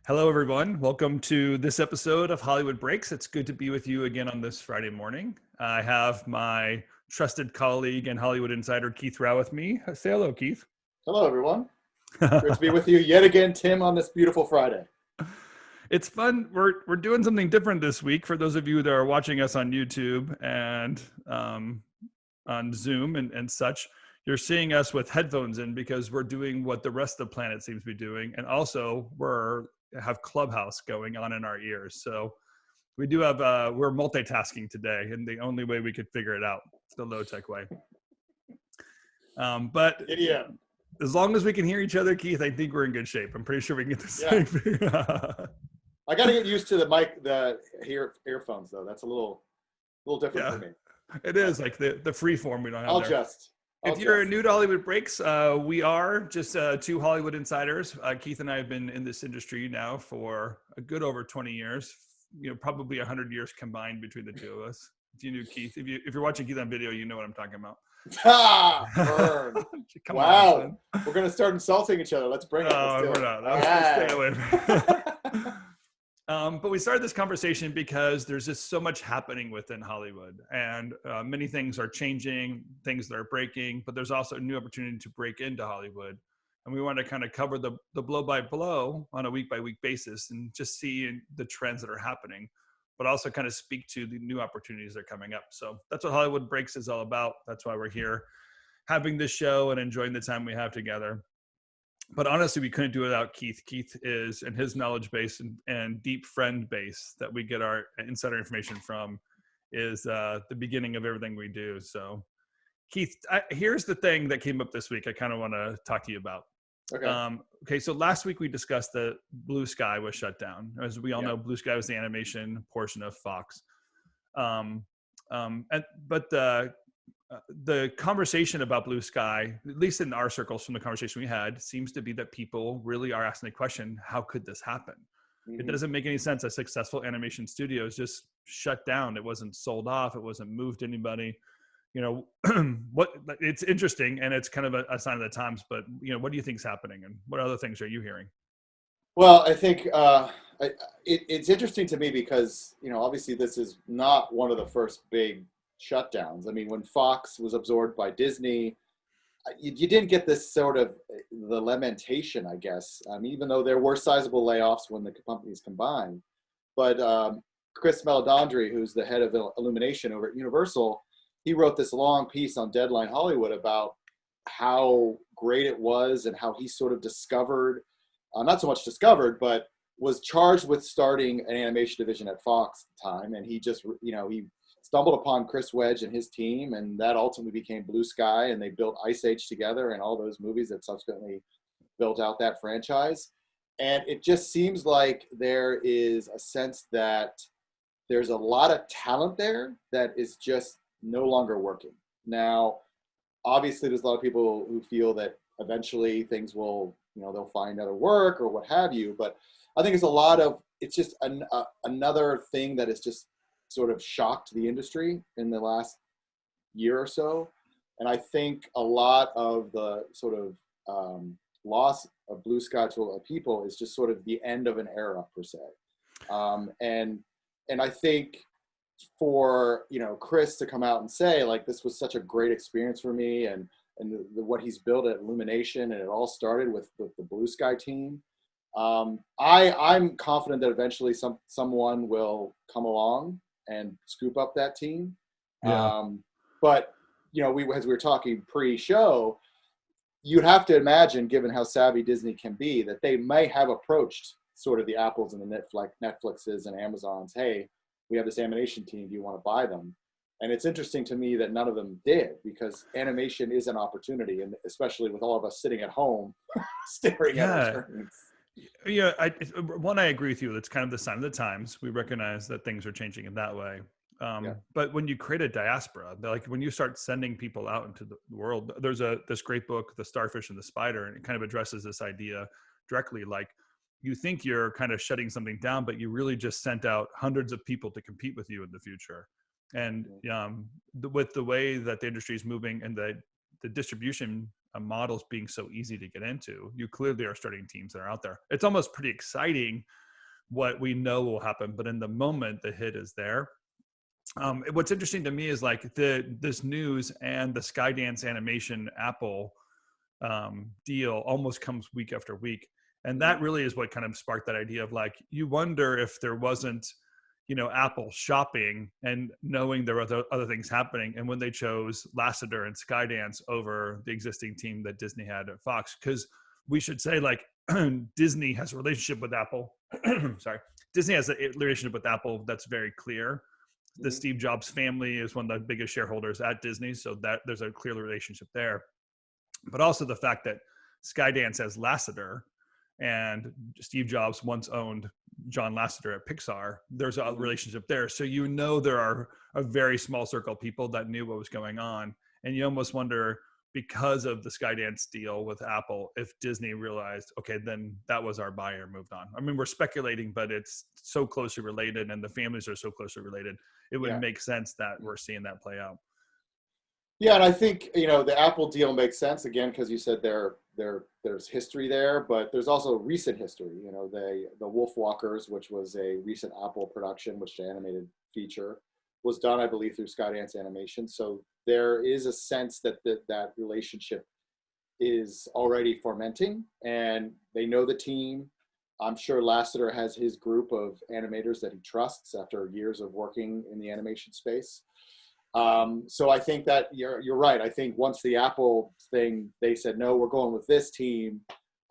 Hello, everyone. Welcome to this episode of Hollywood Breaks. It's good to be with you again on this Friday morning. I have my trusted colleague and Hollywood insider, Keith Rauch, with me. Say hello, Keith. Hello, everyone. Great to be with you yet again, Tim, on this beautiful Friday. It's fun. We're doing something different this week for those of you that are watching us on YouTube and on Zoom and such. You're seeing us with headphones in because we're doing what the rest of the planet seems to be doing, and also have Clubhouse going on in our ears. So we do have we're multitasking today, and the only way we could figure it out, the low tech way. But Yeah. as long as we can hear each other, Keith, I think we're in good shape. I'm pretty sure we can get this thing figured out. I got to get used to the earphones though. That's a little different for me. It is like the free form we don't have. If you're new to Hollywood Breaks, we are just two Hollywood insiders. Keith and I have been in this industry now for a good over 20 years. Probably 100 years combined between the two of us. If you knew Keith, if you're watching Keith on video, you know what I'm talking about. Burn. Wow. We're going to start insulting each other. Let's bring it. We're not. Let's stay away from it. But we started this conversation because there's just so much happening within Hollywood, and many things are changing, things that are breaking, but there's also a new opportunity to break into Hollywood. And we want to kind of cover the blow by blow on a week by week basis and just see the trends that are happening, but also kind of speak to the new opportunities that are coming up. So that's what Hollywood Breaks is all about. That's why we're here having this show and enjoying the time we have together. But honestly, we couldn't do it without Keith. Keith is, and his knowledge base and deep friend base that we get our insider information from is the beginning of everything we do. So Keith, here's the thing that came up this week I kind of want to talk to you about. Okay. So last week we discussed that Blue Sky was shut down. As we all know, Blue Sky was the animation portion of Fox. But the conversation about Blue Sky, at least in our circles from the conversation we had, seems to be that people really are asking the question, how could this happen? Mm-hmm. It doesn't make any sense. A successful animation studio is just shut down. It wasn't sold off. It wasn't moved to anybody. It's interesting, and it's kind of a sign of the times, but what do you think is happening, and what other things are you hearing? Well, I think it's interesting to me because, obviously this is not one of the first big shutdowns. I mean, when Fox was absorbed by Disney, you didn't get this sort of the lamentation, I guess. Even though there were sizable layoffs when the companies combined. But Chris Meledandri, who's the head of Illumination over at Universal, he wrote this long piece on Deadline Hollywood about how great it was and how he sort of discovered, not so much discovered, but was charged with starting an animation division at Fox at the time. And he just, he stumbled upon Chris Wedge and his team, and that ultimately became Blue Sky, and they built Ice Age together and all those movies that subsequently built out that franchise. And it just seems like there is a sense that there's a lot of talent there that is just no longer working. Now, obviously, there's a lot of people who feel that eventually things will, they'll find other work or what have you. But I think it's just another thing that is just sort of shocked the industry in the last year or so. And I think a lot of the sort of loss of Blue Sky to people is just sort of the end of an era per se. And I think for, Chris to come out and say, like, this was such a great experience for me, and what he's built at Illumination, and it all started with the Blue Sky team. I'm confident that eventually someone will come along and scoop up that team. Yeah. But, as we were talking pre-show, you'd have to imagine, given how savvy Disney can be, that they may have approached sort of the Apples and the Netflixes and Amazons. Hey, we have this animation team. Do you want to buy them? And it's interesting to me that none of them did, because animation is an opportunity, and especially with all of us sitting at home staring at our screens. Yeah, I agree with you. It's kind of the sign of the times. We recognize that things are changing in that way. But when you create a diaspora, like when you start sending people out into the world, there's this great book, The Starfish and the Spider, and it kind of addresses this idea directly. Like, you think you're kind of shutting something down, but you really just sent out hundreds of people to compete with you in the future. And with the way that the industry is moving and the distribution models being so easy to get into, you clearly are starting teams that are out there. It's almost pretty exciting what we know will happen, but in the moment, the hit is there. What's interesting to me is like this news and the Skydance animation Apple deal almost comes week after week. And that really is what kind of sparked that idea of like, you wonder if there wasn't, Apple shopping and knowing there were other things happening. And when they chose Lasseter and Skydance over the existing team that Disney had at Fox, because we should say like Disney has a relationship with Apple. Sorry. Disney has a relationship with Apple that's very clear. The Steve Jobs family is one of the biggest shareholders at Disney. So that there's a clear relationship there. But also the fact that Skydance has Lasseter, and Steve Jobs once owned John Lasseter at Pixar. There's a relationship there. So there are a very small circle of people that knew what was going on. And you almost wonder, because of the Skydance deal with Apple, if Disney realized, okay, then that was our buyer, moved on. I mean, we're speculating, but it's so closely related and the families are so closely related. It would make sense that we're seeing that play out. Yeah, and I think, the Apple deal makes sense, again, because you said there's history there, but there's also recent history. The Wolf Walkers, which was a recent Apple production, which the animated feature was done, I believe, through Skydance Animation. So there is a sense that that relationship is already fermenting, and they know the team. I'm sure Lasseter has his group of animators that he trusts after years of working in the animation space. So I think that you're right. I think once the Apple thing, they said, no, we're going with this team.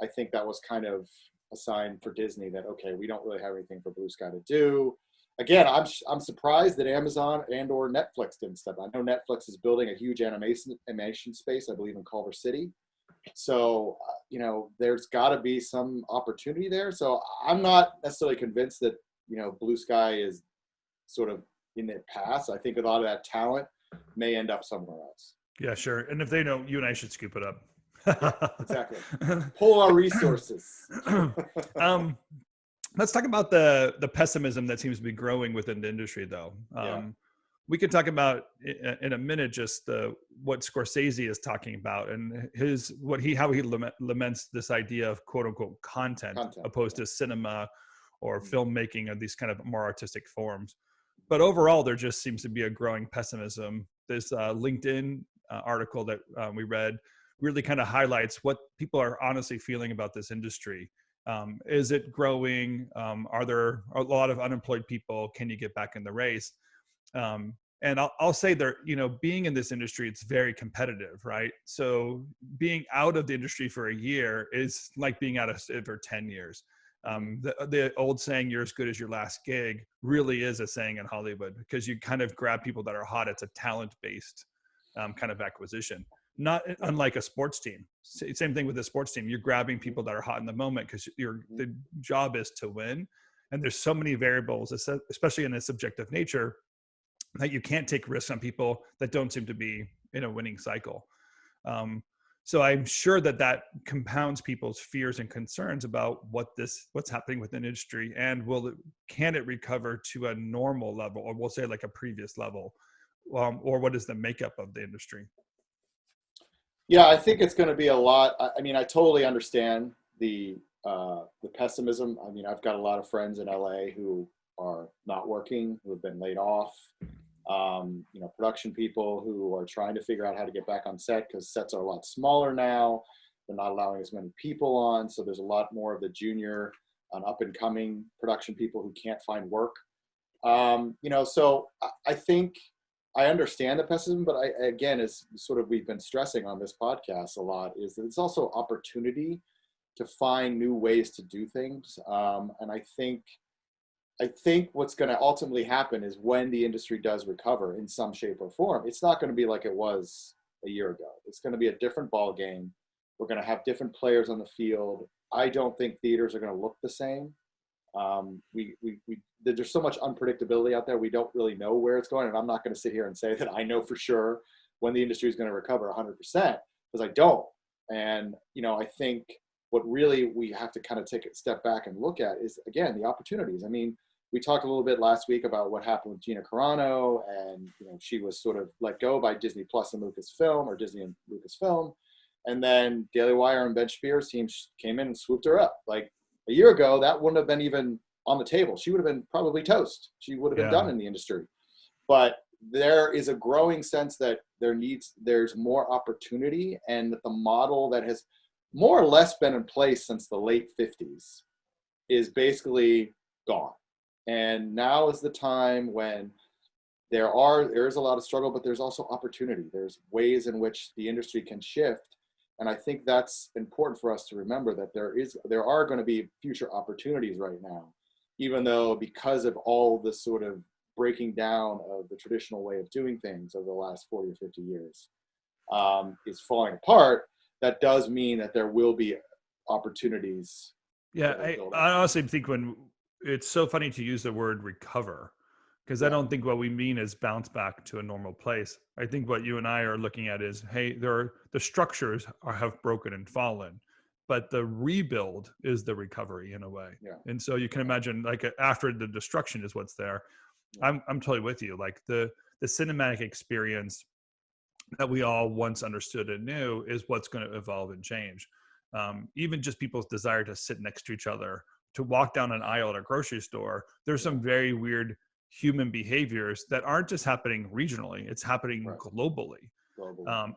I think that was kind of a sign for Disney that, okay, we don't really have anything for Blue Sky to do. Again, I'm surprised that Amazon and or Netflix didn't step up. I know Netflix is building a huge animation space, I believe, in Culver City. So, there's got to be some opportunity there. So I'm not necessarily convinced that, Blue Sky is sort of in their past. I think a lot of that talent may end up somewhere else. Yeah, sure. And if they don't, you and I should scoop it up. Yeah, exactly. Pull our resources. Let's talk about the pessimism that seems to be growing within the industry, though. We could talk about in a minute just what Scorsese is talking about and how he laments this idea of quote unquote content opposed to cinema or filmmaking of these kind of more artistic forms. But overall, there just seems to be a growing pessimism. This LinkedIn article that we read really kind of highlights what people are honestly feeling about this industry. Is it growing? Are there a lot of unemployed people? Can you get back in the race? And I'll say there, being in this industry, it's very competitive, right? So being out of the industry for a year is like being out of it for 10 years. The old saying, you're as good as your last gig, really is a saying in Hollywood, because you kind of grab people that are hot. It's a talent-based kind of acquisition, not unlike a sports team. Same thing with the sports team. You're grabbing people that are hot in the moment because the job is to win. And there's so many variables, especially in a subjective nature, that you can't take risks on people that don't seem to be in a winning cycle. So I'm sure that compounds people's fears and concerns about what's happening within industry, and can it recover to a normal level, or we'll say like a previous level, or what is the makeup of the industry? Yeah, I think it's going to be a lot. I mean, I totally understand the pessimism. I mean, I've got a lot of friends in LA who are not working, who have been laid off. Production people who are trying to figure out how to get back on set because sets are a lot smaller now. They're not allowing as many people on. So there's a lot more of the junior and up and coming production people who can't find work. So I think I understand the pessimism, but again, as sort of we've been stressing on this podcast a lot, is that it's also opportunity to find new ways to do things. And I think what's going to ultimately happen is when the industry does recover in some shape or form, it's not going to be like it was a year ago. It's going to be a different ball game. We're going to have different players on the field. I don't think theaters are going to look the same. There's so much unpredictability out there. We don't really know where it's going. And I'm not going to sit here and say that I know for sure when the industry is going to recover 100%, because I don't. And, I think what really we have to kind of take a step back and look at is, again, the opportunities. I mean, we talked a little bit last week about what happened with Gina Carano, and she was sort of let go by Disney Plus and Lucasfilm, or Disney and Lucasfilm. And then Daily Wire and Ben Shapiro's team came in and swooped her up. Like a year ago, that wouldn't have been even on the table. She would have been probably toast. She would have been done in the industry. But there is a growing sense that there's more opportunity, and that the model that has more or less been in place since the late 50s is basically gone. And now is the time when there is a lot of struggle, but there's also opportunity. There's ways in which the industry can shift. And I think that's important for us to remember, that there are going to be future opportunities right now, even though because of all this sort of breaking down of the traditional way of doing things over the last 40 or 50 years is falling apart. That does mean that there will be opportunities. Yeah, I honestly think when it's so funny to use the word recover, because I don't think what we mean is bounce back to a normal place. I think what you and I are looking at is, hey, the structures have broken and fallen, but the rebuild is the recovery in a way. Yeah. And so you can imagine, like, after the destruction is what's there. Yeah. I'm totally with you. Like the cinematic experience that we all once understood and knew is what's going to evolve and change. Even just people's desire to sit next to each other, to walk down an aisle at a grocery store. There's some very weird human behaviors that aren't just happening regionally, it's happening globally.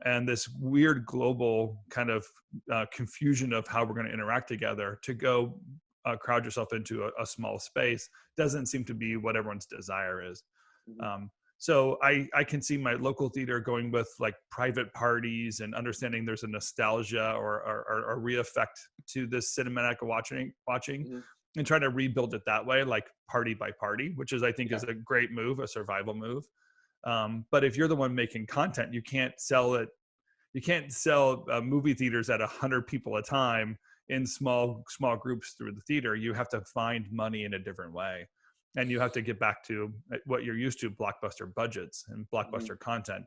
And this weird global kind of confusion of how we're going to interact together to go crowd yourself into a small space doesn't seem to be what everyone's desire is. So I can see my local theater going with like private parties and understanding there's a nostalgia or a re-effect to this cinematic watching and trying to rebuild it that way, like party by party, which is, I think, is a great move, a survival move. But if you're the one making content, you can't sell it. You can't sell movie theaters at 100 people a time in small groups through the theater. You have to find money in a different way. And you have to get back to what you're used to, blockbuster budgets and blockbuster content.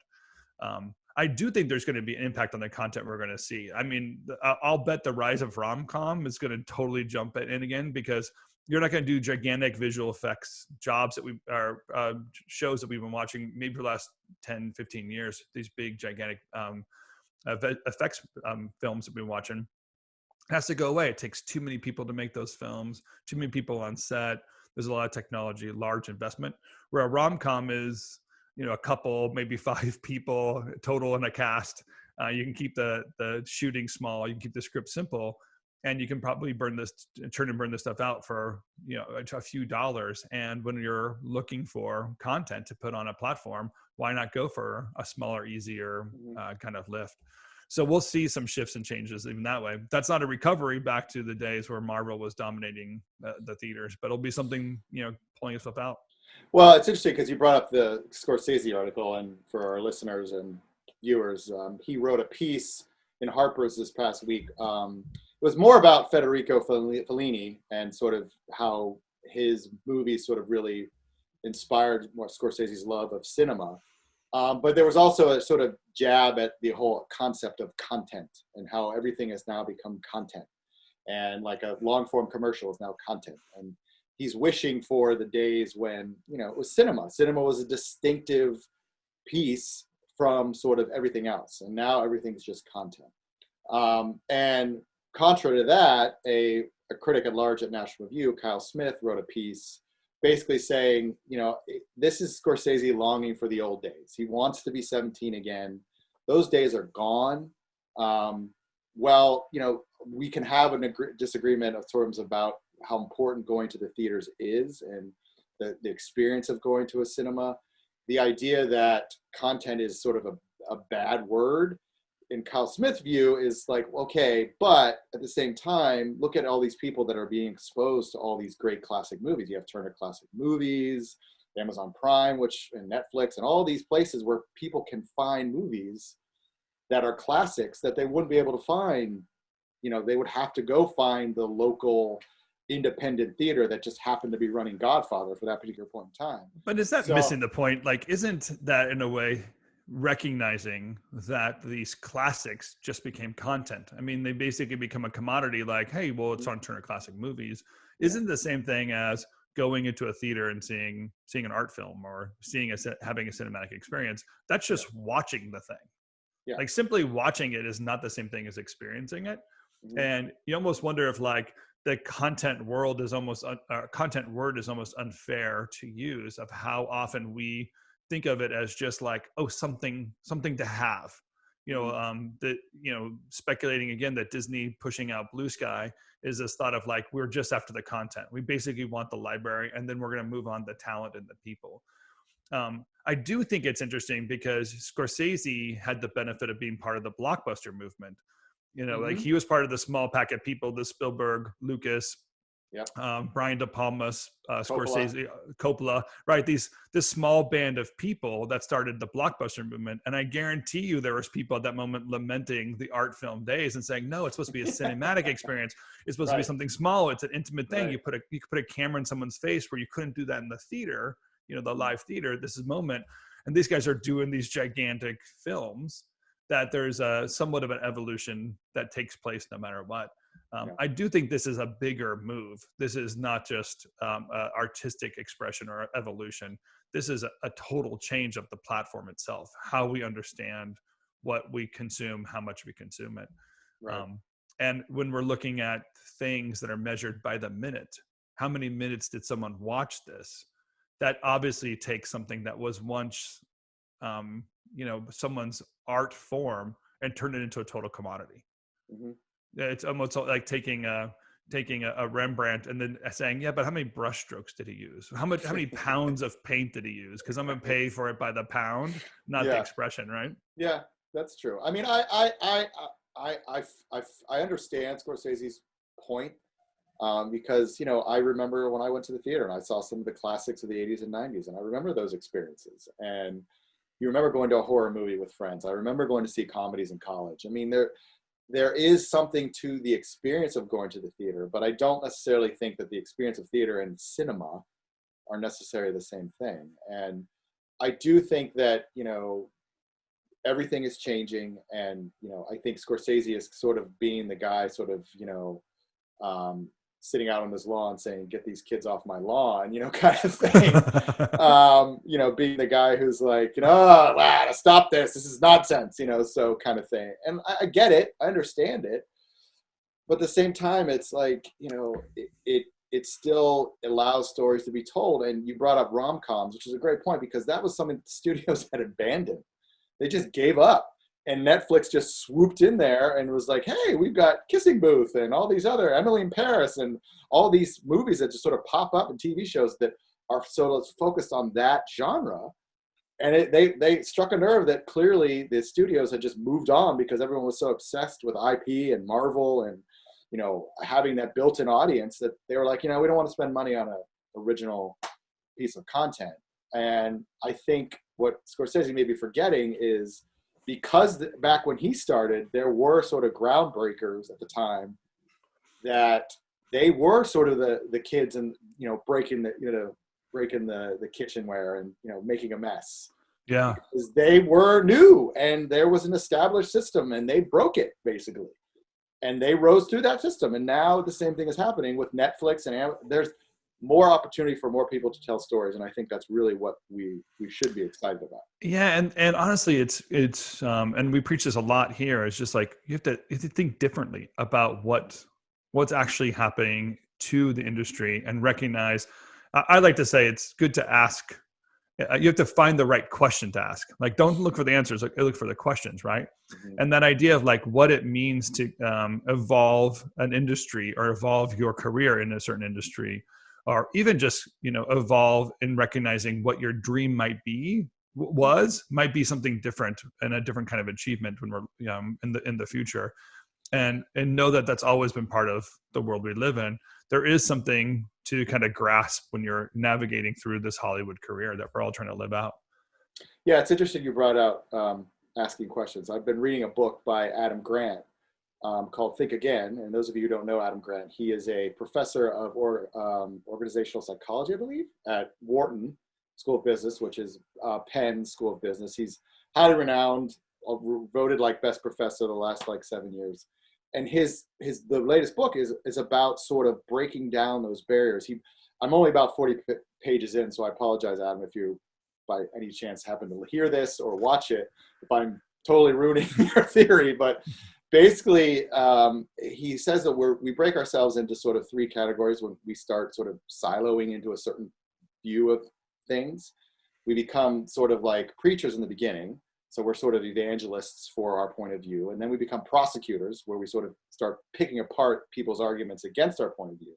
I do think there's going to be an impact on the content we're going to see. I mean, I'll bet the rise of rom-com is going to totally jump in again, because you're not going to do gigantic visual effects jobs that we are shows that we've been watching maybe for the last 10, 15 years. These big, gigantic effects films that we've been watching has to go away. It takes too many people to make those films, too many people on set. There's a lot of technology, large investment, where a rom-com is, a couple, maybe 5 people total in a cast. You can keep the shooting small, you can keep the script simple, and you can probably burn this stuff out for, a few dollars. And when you're looking for content to put on a platform, why not go for a smaller, easier kind of lift? So we'll see some shifts and changes even that way. That's not a recovery back to the days where Marvel was dominating the theaters, but it'll be something, pulling itself out. Well, it's interesting because you brought up the Scorsese article, and for our listeners and viewers, he wrote a piece in Harper's this past week. It was more about Federico Fellini and sort of how his movies sort of really inspired Scorsese's love of cinema. But there was also a sort of jab at the whole concept of content and how everything has now become content. And like a long form commercial is now content. And he's wishing for the days when, it was cinema. Cinema was a distinctive piece from sort of everything else. And now everything's just content. And contrary to that, a critic at large at National Review, Kyle Smith, wrote a piece basically saying, this is Scorsese longing for the old days. He wants to be 17 again. Those days are gone. We can have a disagreement of terms about how important going to the theaters is and the experience of going to a cinema. The idea that content is sort of a bad word, in Kyle Smith's view, is like, okay, but at the same time, look at all these people that are being exposed to all these great classic movies. You have Turner Classic Movies, Amazon Prime, and Netflix, and all these places where people can find movies that are classics that they wouldn't be able to find. They would have to go find the local independent theater that just happened to be running Godfather for that particular point in time. But is that missing the point? Like, isn't that in a way recognizing that these classics just became content? I mean, they basically become a commodity, like, hey, well, it's on Turner Classic Movies. Isn't the same thing as going into a theater and seeing an art film or having a cinematic experience? That's just watching the thing. Yeah. Like simply watching it is not the same thing as experiencing it. Mhm. And you almost wonder if like the content world is almost content word is almost unfair to use, of how often we think of it as just like, oh, something to have, that, speculating again that Disney pushing out Blue Sky is this thought of like, we're just after the content. We basically want the library, and then we're going to move on the talent and the people. I do think it's interesting because Scorsese had the benefit of being part of the blockbuster movement. Like he was part of the small pack of people, the Spielberg, Lucas, Yep. Brian De Palma, Coppola. Scorsese, Coppola, right? This small band of people that started the blockbuster movement. And I guarantee you there was people at that moment lamenting the art film days and saying, no, it's supposed to be a cinematic experience. It's supposed to be something small. It's an intimate thing. You could put a camera in someone's face where you couldn't do that in the theater, the live theater. This is moment. And these guys are doing these gigantic films that there's a somewhat of an evolution that takes place no matter what. I do think this is a bigger move. This is not just artistic expression or evolution. This is a total change of the platform itself, how we understand what we consume, how much we consume it. Right. And when we're looking at things that are measured by the minute, how many minutes did someone watch this? That obviously takes something that was once, someone's art form and turn it into a total commodity. Mm-hmm. It's almost like taking a Rembrandt and then saying, yeah, but how many brush strokes did he use? How many pounds of paint did he use? Because I'm gonna pay for it by the pound, not the expression, right? Yeah, that's true. I mean, I understand Scorsese's point, because I remember when I went to the theater and I saw some of the classics of the 80s and 90s, and I remember those experiences. And you remember going to a horror movie with friends. I remember going to see comedies in college. I mean, there is something to the experience of going to the theater, but I don't necessarily think that the experience of theater and cinema are necessarily the same thing. And I do think that, everything is changing. And, I think Scorsese is sort of being the guy sort of, sitting out on his lawn saying, get these kids off my lawn, kind of thing. Being the guy who's like, stop this. This is nonsense, so kind of thing. And I get it. I understand it. But at the same time, it's like, it still allows stories to be told. And you brought up rom-coms, which is a great point, because that was something the studios had abandoned. They just gave up. And Netflix just swooped in there and was like, hey, we've got Kissing Booth and all these other Emily in Paris and all these movies that just sort of pop up in TV shows that are sort of focused on that genre. And they struck a nerve that clearly the studios had just moved on because everyone was so obsessed with IP and Marvel and, having that built-in audience that they were like, we don't want to spend money on an original piece of content. And I think what Scorsese may be forgetting is, because back when he started, there were sort of groundbreakers at the time that they were sort of the kids and, breaking the kitchenware and, making a mess. Yeah. Because they were new and there was an established system and they broke it basically. And they rose through that system. And now the same thing is happening with Netflix and there's more opportunity for more people to tell stories. And I think that's really what we should be excited about. Yeah. And honestly, it's and we preach this a lot here. It's just like, you have to think differently about what's actually happening to the industry and recognize, I like to say it's good to ask. You have to find the right question to ask. Like, don't look for the answers, look for the questions, right? Mm-hmm. And that idea of like what it means to evolve an industry or evolve your career in a certain industry, or even just, evolve in recognizing what your dream might be might be something different and a different kind of achievement when we're in the future. And know that that's always been part of the world we live in. There is something to kind of grasp when you're navigating through this Hollywood career that we're all trying to live out. Yeah, it's interesting you brought out asking questions. I've been reading a book by Adam Grant called Think Again. And those of you who don't know Adam Grant, he is a professor of organizational psychology, I believe, at Wharton School of Business, which is Penn School of Business. He's highly renowned, voted like best professor the last 7 years. And the latest book is about sort of breaking down those barriers. I'm only about 40 pages in, so I apologize, Adam, if you by any chance happen to hear this or watch it, if I'm totally ruining your theory, but basically, he says that we break ourselves into sort of three categories when we start sort of siloing into a certain view of things. We become sort of like preachers in the beginning. So we're sort of evangelists for our point of view. And then we become prosecutors, where we sort of start picking apart people's arguments against our point of view.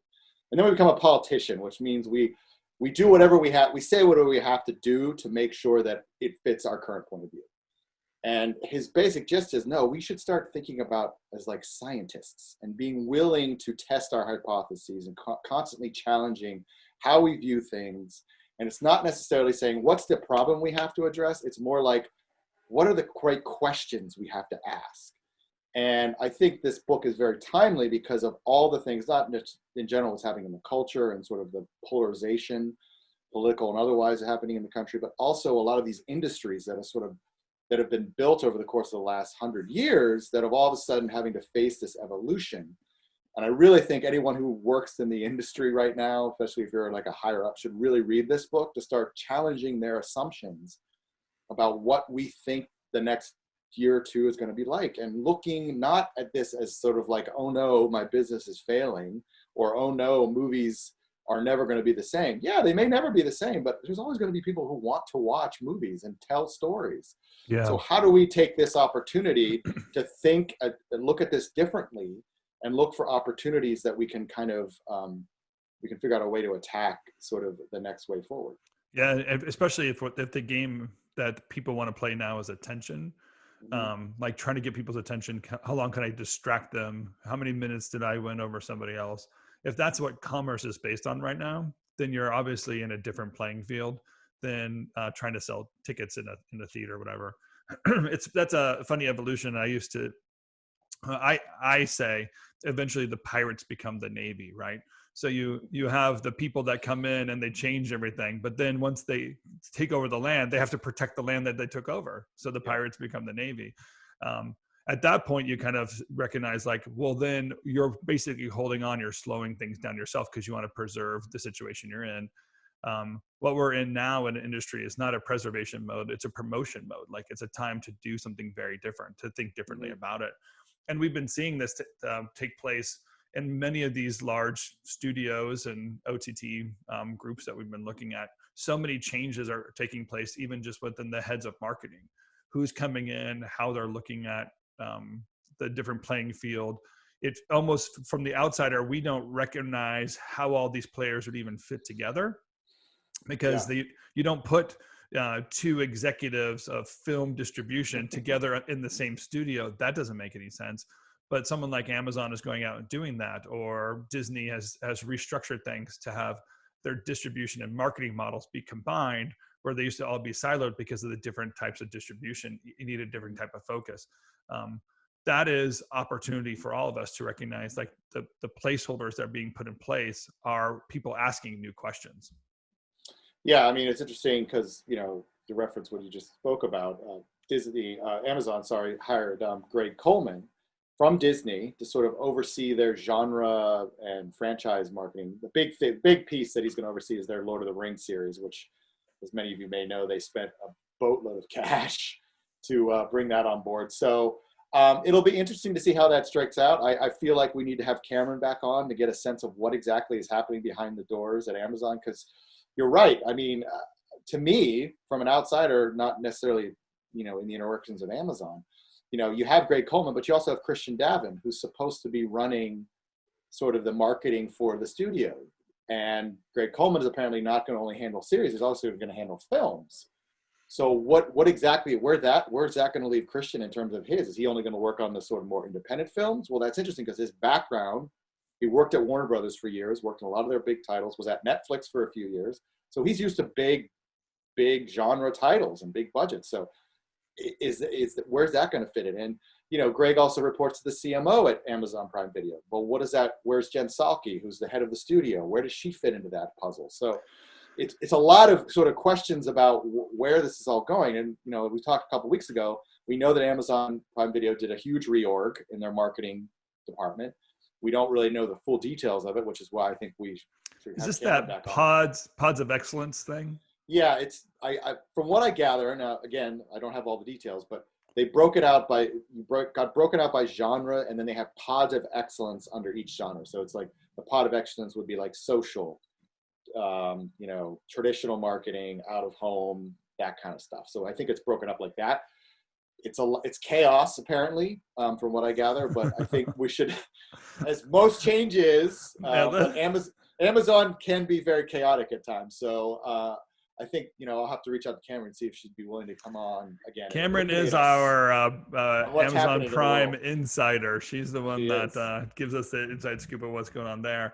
And then we become a politician, which means we do whatever we have, we say whatever we have to do to make sure that it fits our current point of view. And his basic gist is, no, we should start thinking about as like scientists and being willing to test our hypotheses and constantly challenging how we view things. And it's not necessarily saying, what's the problem we have to address? It's more like, what are the great questions we have to ask? And I think this book is very timely because of all the things, not just in general what's happening in the culture and sort of the polarization, political and otherwise, happening in the country, but also a lot of these industries that have been built over the course of the last 100 years that have all of a sudden having to face this evolution. And I really think anyone who works in the industry right now, especially if you're like a higher up, should really read this book to start challenging their assumptions about what we think the next year or two is going to be like, and looking not at this as sort of like, oh no, my business is failing, or oh no, movies are never going to be the same. Yeah, they may never be the same, but there's always going to be people who want to watch movies and tell stories. Yeah. So how do we take this opportunity to think and look at this differently and look for opportunities that we can kind of, we can figure out a way to attack sort of the next way forward. Yeah, especially if the game that people want to play now is attention. Like trying to get people's attention. How long can I distract them? How many minutes did I win over somebody else? If that's what commerce is based on right now, then you're obviously in a different playing field than trying to sell tickets in a theater or whatever. That's a funny evolution. I say eventually the pirates become the Navy, right? So you have the people that come in and they change everything, but then once they take over the land, they have to protect the land that they took over. So the pirates become the Navy. At that point, you kind of recognize like, well, then you're basically holding on, you're slowing things down yourself because you want to preserve the situation you're in. What we're in now in the industry is not a preservation mode, it's a promotion mode. Like it's a time to do something very different, to think differently about it. And we've been seeing this take place in many of these large studios and OTT groups that we've been looking at. So many changes are taking place, even just within the heads of marketing, who's coming in, how they're looking at the different playing field. It's almost from the outsider, we don't recognize how all these players would even fit together, because you don't put two executives of film distribution together in the same studio. That doesn't make any sense. But someone like Amazon is going out and doing that, or Disney has restructured things to have their distribution and marketing models be combined, where they used to all be siloed because of the different types of distribution. You need a different type of focus. That is opportunity for all of us to recognize, like the placeholders that are being put in place are people asking new questions. Yeah, I mean, it's interesting because, to reference what you just spoke about, Amazon hired Greg Coleman from Disney to sort of oversee their genre and franchise marketing. The big piece that he's going to oversee is their Lord of the Rings series, which, as many of you may know, they spent a boatload of cash to bring that on board. So it'll be interesting to see how that strikes out. I feel like we need to have Cameron back on to get a sense of what exactly is happening behind the doors at Amazon, because you're right. I mean, to me, from an outsider, not necessarily, in the inner workings of Amazon, you have Greg Coleman, but you also have Christian Davin, who's supposed to be running sort of the marketing for the studio. And Greg Coleman is apparently not going to only handle series, he's also going to handle films. So what exactly, where's that going to leave Christian in terms of his? Is he only going to work on the sort of more independent films? Well, that's interesting because his background, he worked at Warner Brothers for years, worked on a lot of their big titles, was at Netflix for a few years. So he's used to big genre titles and big budgets. So where's that going to fit in? And, Greg also reports to the CMO at Amazon Prime Video. Well, where's Jen Psaki, who's the head of the studio? Where does she fit into that puzzle? So it's a lot of sort of questions about where this is all going. And, we talked a couple of weeks ago, we know that Amazon Prime Video did a huge reorg in their marketing department. We don't really know the full details of it, which is why I think we should have. Is this that pods of excellence thing? Yeah, I from what I gather, now again, I don't have all the details, but they got broken out by genre, and then they have pods of excellence under each genre. So it's like the pod of excellence would be like social, traditional marketing, out of home, that kind of stuff. So I think it's broken up like that. It's chaos apparently, from what I gather, but I think we should, as most changes, but Amazon can be very chaotic at times. So I think, I'll have to reach out to Cameron and see if she'd be willing to come on again. Cameron is our Amazon Prime insider. She's the one that gives us the inside scoop of what's going on there.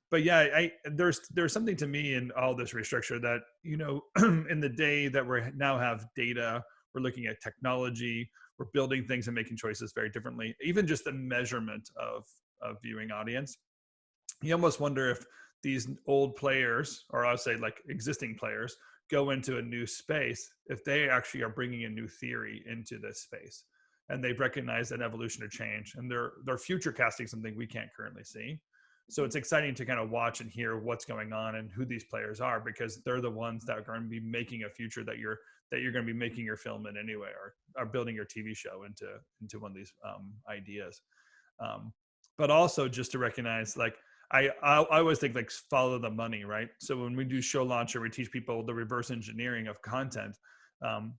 But yeah, there's something to me in all this restructure that, in the day that we now have data, we're looking at technology, we're building things and making choices very differently. Even just the measurement of viewing audience, you almost wonder if these old players, or I'll say like existing players, go into a new space, if they actually are bringing a new theory into this space, and they've recognized an evolution or change, and they're future casting something we can't currently see. So it's exciting to kind of watch and hear what's going on and who these players are, because they're the ones that are going to be making a future that you're going to be making your film in anyway, or are building your TV show into one of these ideas. But also just to recognize, like, I always think, like, follow the money, right? So when we do show launch, or we teach people the reverse engineering of content,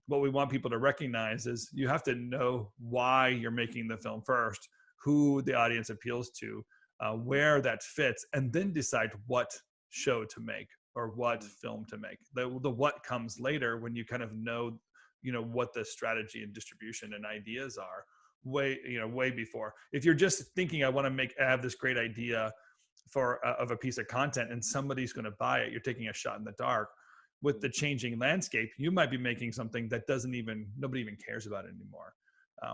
what we want people to recognize is you have to know why you're making the film first, who the audience appeals to, where that fits, and then decide what show to make or what film to make. The what comes later, when you kind of know what the strategy and distribution and ideas are way before. If you're just thinking, I have this great idea of a piece of content and somebody's going to buy it, you're taking a shot in the dark. With the changing landscape, you might be making something that nobody even cares about it anymore.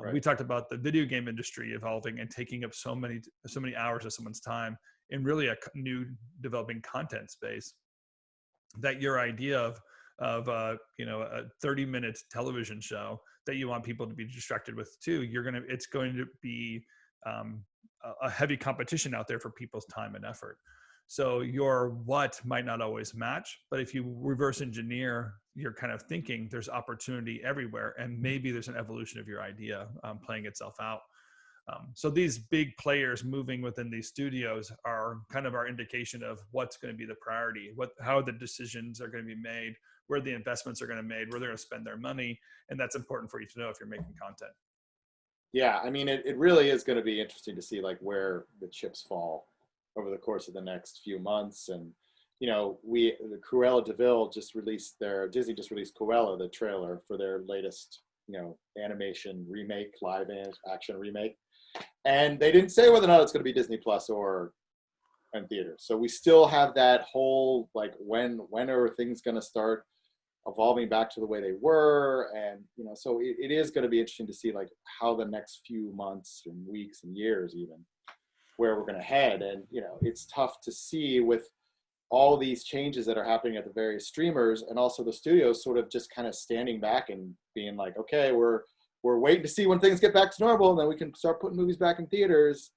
Right. We talked about the video game industry evolving and taking up so many hours of someone's time in really a new developing content space, that your idea of a 30-minute television show that you want people to be distracted with too, it's going to be a heavy competition out there for people's time and effort. So your what might not always match, but if you reverse engineer your kind of thinking, there's opportunity everywhere, and maybe there's an evolution of your idea playing itself out. So these big players moving within these studios are kind of our indication of what's going to be the priority, how the decisions are going to be made, where the investments are going to be made, where they're going to spend their money, and that's important for you to know if you're making content. Yeah, I mean, it really is going to be interesting to see, like, where the chips fall over the course of the next few months. And the Cruella de Vil Disney just released Cruella, the trailer for their latest animation remake, live action remake, and they didn't say whether or not it's going to be Disney Plus or in theaters. So we still have that whole, like, when are things going to start evolving back to the way they were? And so it is going to be interesting to see, like, how the next few months and weeks and years, even, where we're going to head. And it's tough to see with all these changes that are happening at the various streamers, and also the studios sort of just kind of standing back and being like, okay, we're waiting to see when things get back to normal, and then we can start putting movies back in theaters.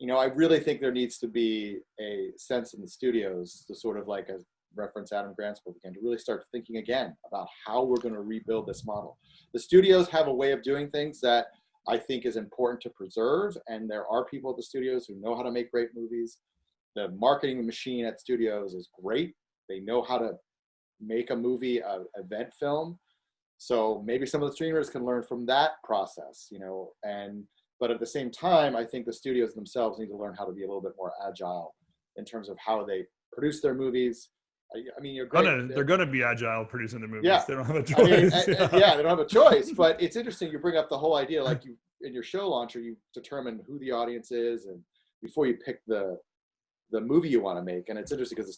I really think there needs to be a sense in the studios to sort of, like, as reference Adam Grant's book again, to really start thinking again about how we're going to rebuild this model. The studios have a way of doing things that I think is important to preserve, and there are people at the studios who know how to make great movies. The marketing machine at studios is great. They know how to make a movie, an event film. So maybe some of the streamers can learn from that process, but at the same time, I think the studios themselves need to learn how to be a little bit more agile in terms of how they produce their movies. I mean, they're going to be agile producing the movies. Yeah. They don't have a choice. They don't have a choice, but it's interesting. You bring up the whole idea, like, in your show launcher, you determine who the audience is, and before you pick the movie you want to make. And it's interesting because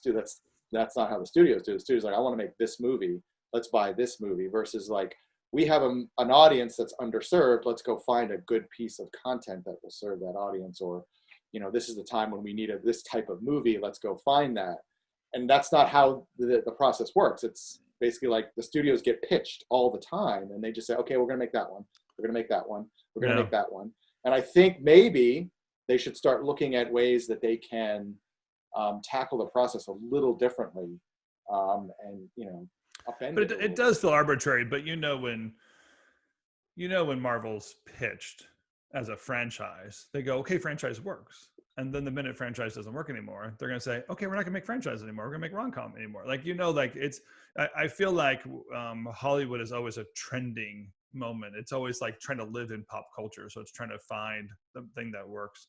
that's not how the studios do. The studios are like, I want to make this movie. Let's buy this movie, versus, like, we have an audience that's underserved. Let's go find a good piece of content that will serve that audience. Or, this is the time when we need this type of movie. Let's go find that. And that's not how the process works. It's basically like the studios get pitched all the time, and they just say, okay, we're going to make that one. We're going to make that one. We're going to make that one. And I think maybe they should start looking at ways that they can tackle the process a little differently, and upend. But it does feel arbitrary. But when when Marvel's pitched as a franchise, they go, okay, franchise works. And then the minute franchise doesn't work anymore, they're going to say, okay, we're not going to make franchise anymore. We're going to make rom-com anymore. Like, like I feel like Hollywood is always a trending moment. It's always like trying to live in pop culture. So it's trying to find the thing that works.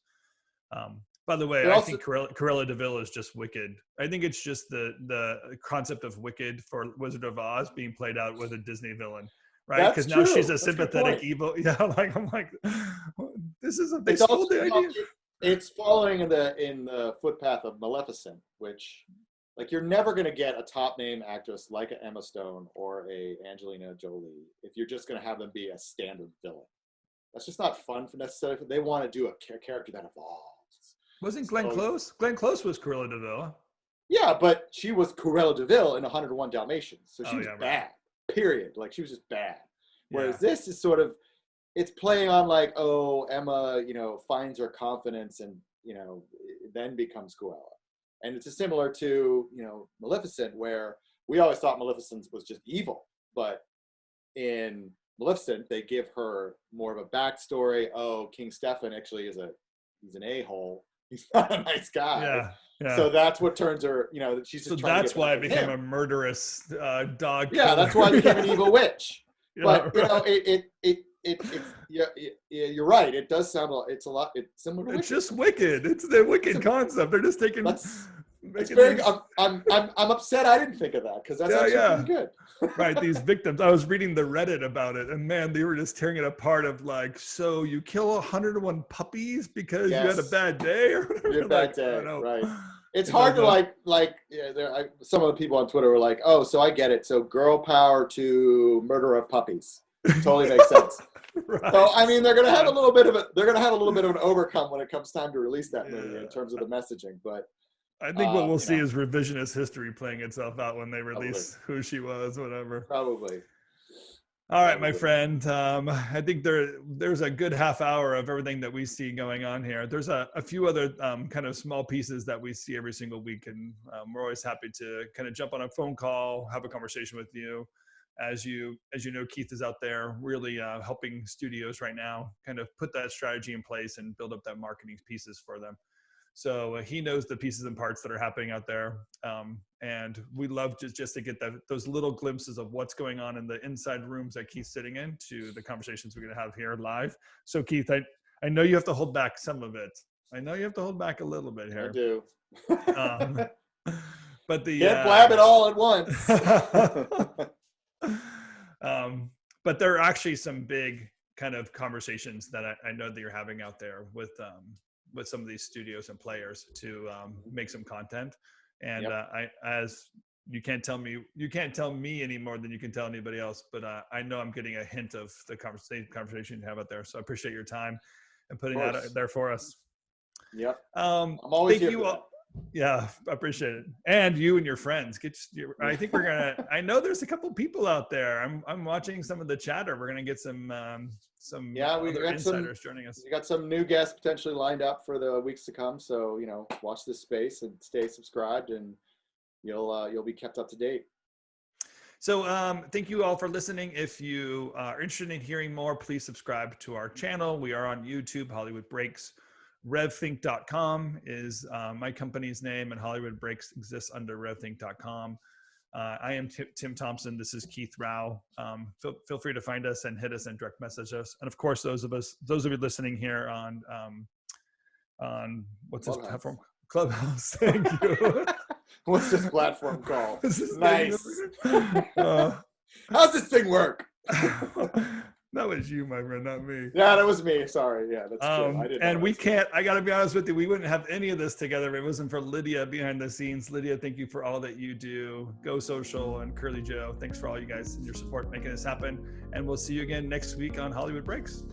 By the way, I think Cruella de Vil is just wicked. I think it's just the concept of wicked for Wizard of Oz being played out with a Disney villain. Right, because now she's a sympathetic evil. Yeah, like I'm like, this is a. They stole the idea. It's following in the footpath of Maleficent, which, like, you're never going to get a top name actress like a Emma Stone or a Angelina Jolie if you're just going to have them be a standard villain. That's just not fun for necessarily. They want to do a character that evolves. Wasn't Glenn Close? Glenn Close was Cruella de Vil. Yeah, but she was Cruella de Vil in 101 Dalmatians, so she was bad. Right. Period. Like, she was just bad. Whereas this is sort of, it's playing on like, oh, Emma, finds her confidence and, then becomes Cruella. And it's similar to, Maleficent, where we always thought Maleficent was just evil. But in Maleficent, they give her more of a backstory. Oh, King Stefan actually he's an a-hole. He's not a nice guy. Yeah. Yeah. So that's what turns her, she's just trying to get why it became a murderous dog. Yeah, that's why it became an evil witch. But you're right. It does sound it's similar to Wicked. It's just Wicked. It's the Wicked concept. They're just taking. It's very. I'm upset I didn't think of that, because that's actually pretty good. Right, these victims. I was reading the Reddit about it, and man, they were just tearing it apart. Of like, so you kill 101 puppies because you had a bad day, or whatever. You had a bad day, right? It's hard to some of the people on Twitter were like, oh, so I get it. So girl power to murder of puppies. Totally makes sense. Right. So I mean, they're gonna have a little bit of an overcome when it comes time to release that movie in terms of the messaging. But I think what we'll see is revisionist history playing itself out when they release who she was, whatever. Probably. All right, my friend. I think there's a good half hour of everything that we see going on here. There's a few other kind of small pieces that we see every single week, and we're always happy to kind of jump on a phone call, have a conversation with you. As you know, Keith is out there really helping studios right now kind of put that strategy in place and build up that marketing pieces for them. So he knows the pieces and parts that are happening out there. And we love just to get those little glimpses of what's going on in the inside rooms that Keith's sitting in to the conversations we're going to have here live. So Keith, I know you have to hold back some of it. I know you have to hold back a little bit here. I do. But can't blab it all at once. But there are actually some big kind of conversations that I know that you're having out there with some of these studios and players to make some content. And as you can't tell me any more than you can tell anybody else, but I know I'm getting a hint of the conversation you have out there. So I appreciate your time and putting that out there for us. Yep. I'm always here for that. Yeah, I appreciate it. And you and your friends. I think we're gonna. I know there's a couple people out there. I'm watching some of the chatter. We're gonna get some other insiders joining us. We got some new guests potentially lined up for the weeks to come. So watch this space and stay subscribed, and you'll be kept up to date. So thank you all for listening. If you are interested in hearing more, please subscribe to our channel. We are on YouTube, Hollywood Breaks. RevThink.com is my company's name, and Hollywood Breaks exists under RevThink.com. I am Tim Thompson. This is Keith Rauch. Feel free to find us and hit us and direct message us. And of course, those of you listening here on what's this platform? Clubhouse. Thank you. What's this platform called? Nice. How's this thing work? That was you, my friend, not me. Yeah, that was me. Sorry. Yeah, that's true. I got to be honest with you, we wouldn't have any of this together if it wasn't for Lydia behind the scenes. Lydia, thank you for all that you do. Go Social and Curly Joe. Thanks for all you guys and your support making this happen. And we'll see you again next week on Hollywood Breaks.